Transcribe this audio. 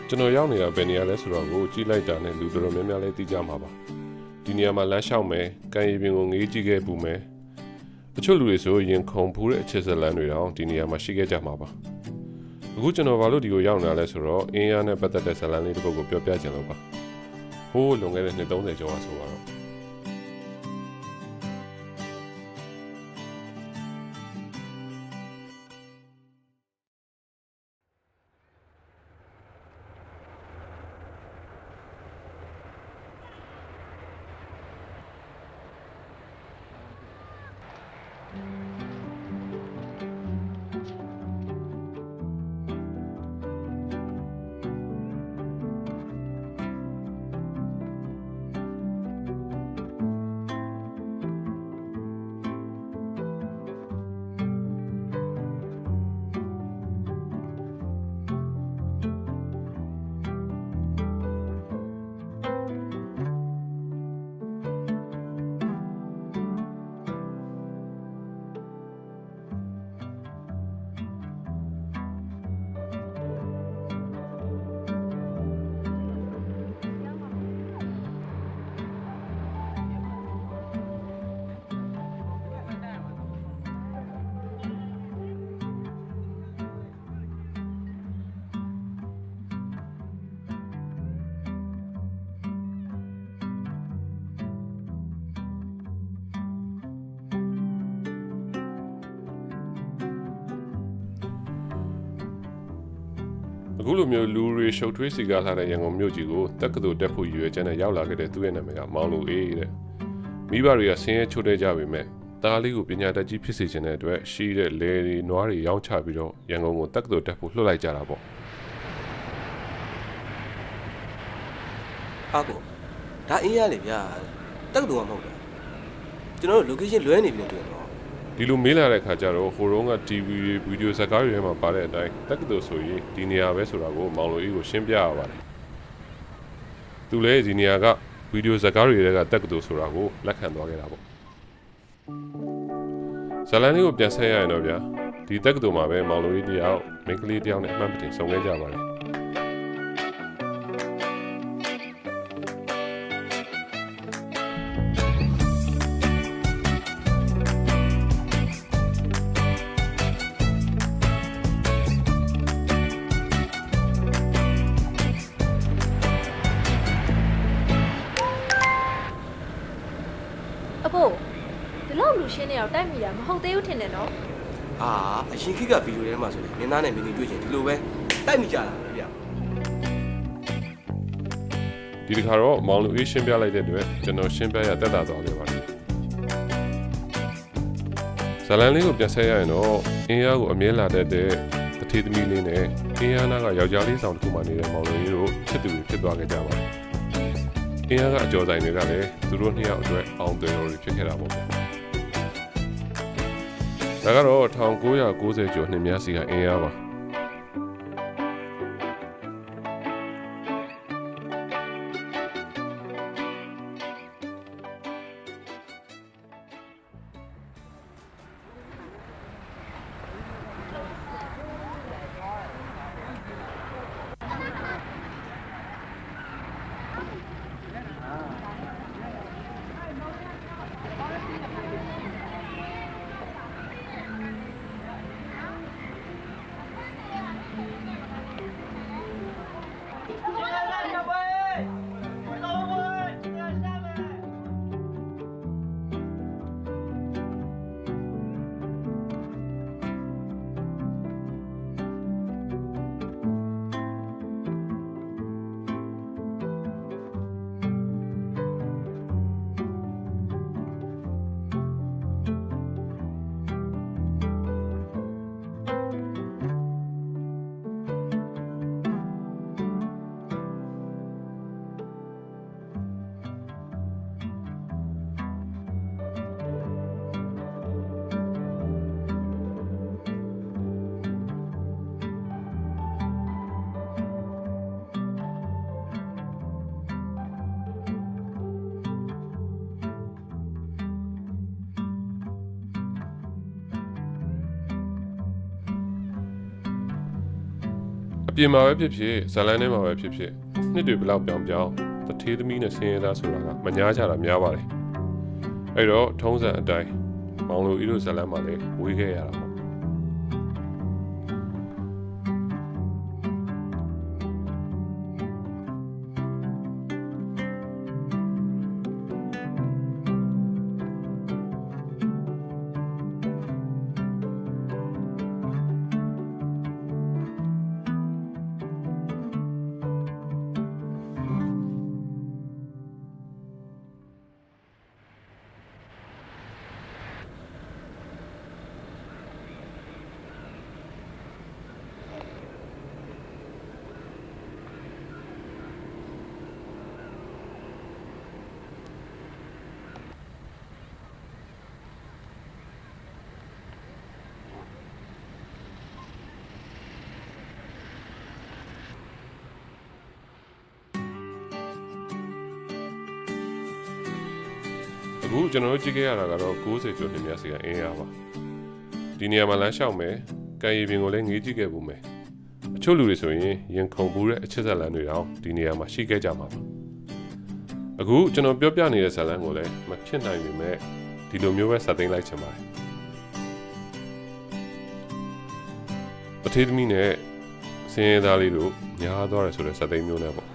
ကျွန်တော်ရောက်နေတာဘယ်နေရာလဲဆိုတော့ကိုကြည့်လိုက်တာနဲ့လူတော်တော်များများလည်းသိကြမှာပါဒီနေရာမှာလမ်းလျှောက်မယ်ကံရည်ပင်ကိုငေးကြည့်ခဲ့ပူမယ်အချို့လူတွေဆိုရင်ခုံဖူးတဲ့အချစ်ဇလန်းတွေတောင်ဒီနေရာမှာရှိခဲ့ကြမှာပါအခုကျွန်တော်ဘာလို့ဒီကိုရောက်နေတာလဲဆိုတော့အင်းရနဲ့ပတ်သက်တဲ့ဇလန်းလေးတစ်ပုဒ်ကိုပြောပြချင်လို့ပါဟိုးလွန်ခဲ့တဲ့နှစ်30ကျော်ကဆိုတော့အခုလိုမျိုးလူတွေရှုပ်ထွေးစီကားလာတဲ့ရန်ကုန်မြို့ကြီးကိုတက္ကသိုလ်တက်ဖို့ရည်ရွယ်ချက်နဲ့ရောက်လာခဲ့တဲ့သူ့ရဲ့နာမည်ကမောင်လူအေးတဲ့မိဘတွေကဆင်းရဲချို့တဲ့ကြပေမဲ့သားလေးကိုပညာတတ်ကြီးဖြစ်စေချင်တဲ့အတွက်ရှိတဲ့လယ်တွေနွားတွေရောင်းချပြီးတော့ရန်ကုန်ကိုတက္ကသိုလ်တက်ဖို့လွှတ်လိုက်ကြတာပေါ့အားကိုဒါအင်းရလေဗျာတက္ကသိုလ်ကမဟုတ်ဘူးကျွန်တော်တို့ location လွဲနေပြီတွေ့တော့ဒီလိုမေးလာတဲ့ခါကျတော့ဟိုတုန်းက TV ဗီဒီယိုဇာတ်ကားတွေထဲမှာပါတဲ့အတိုင်းတက္ကသိုလ်ဆိုရင်ဒီနေရာပဲဆိုတာကိုမောင်လိုအေးကိုရှင်းပြရပါတယ်သူလည်းဒီနေရာကဗီဒီယိုဇာတ်ကားတွေထဲကတက္ကသိုလ်ဆိုတာကိုလက်ခံသွားခဲ့တာပေါ့ဇလန်လေးကိုပြန်ဆက်ရရင်တော့ဗျာဒီတက္ကသိုလ်မှာပဲမောင်လိုအေးတယောက်မိန်းကလေးတယောက်နဲ့အမှန်ပတင်ဆုံခဲ့ကြပါတယ်အဖိုးဒီလောက်လူရှင်းနေအောင်တိုက်မိတာမဟုတ်သေးဘူးထင်တယ်နော်အရင်ခေတ်ကဗီဒီယိုထဲမှာဆိုရင်မင်းသားနဲ့မင်းကြီးတွေ့ချင်ဒီလိုပဲတိုက်မိကြတာဗျာဒီတစ်ခါတော့မောင်လူအေးရှင်းပြလိုက်တဲ့အတွက်ကျွန်တော်ရှင်းပြရတက်တာသွားခဲ့ပါတယ်ဇလန်လေးကိုပြန်ဆက်ရရင်တော့အင်းရကိုအမြဲလာတတ်တဲ့တထေသမီးလေးနဲ့အင်းရနာကယောက်ျားလေးဆောင်တစ်ခုမှနေတဲ့မောင်လူအေးတို့ချစ်သူတွေဖြစ်သွားခဲ့ကြပါတယ်အင်းရကအကျော်ဆိုင်တွေကလည်းသူတို့နှစ်ယောက်အတွက်အောင်သွယ်တော်တွေဖြစ်ခဲ့တာပေါ့ဒါကတော့1990ကျော်နှစ်များစီကအင်းရပါ အပြင်မှာပဲဖြစ်ဖြစ်ဇလန်းထဲမှာပဲဖြစ်ဖြစ်နှစ်တွေဘလောက်ပြောင်းပြောင်းတထေးသမီးနဲ့ဆင်းရဲသားဆိုတာကမညားကြတာများပါတယ်အဲ့တော့ထုံးစံအတိုင်းမောင်လူဤတို့ဇလန်းမှာလည်းဝေးခဲ့ရတာပေါ့အခုကျွန်တော်တို့ကြည့်ခဲ့ရတာကတော့90ကျော်နှစ်များစီကအင်းရပါဒီနေရာမှာလမ်းလျှောက်မယ်ကံရည်ပင်ကိုလည်းငေးကြည့်ခဲ့ပုံမယ်အချို့လူတွေဆိုရင်ရင်ခုန်ပူတဲ့အချက်ဆက်လမ်းတွေတောင်ဒီနေရာမှာရှိခဲ့ကြမှာပါအခုကျွန်တော်ပြောပြနေတဲ့ဇာတ်လမ်းကိုလည်းမဖြစ်နိုင်ပေမဲ့ဒီလိုမျိုးပဲစသိမ်းလိုက်ချင်ပါတယ်တထေးသမီးနဲ့ဆင်းရဲသားလေးတို့ညားသွားတယ်ဆိုတဲ့စသိမ်းမျိုးနဲ့ပေါ့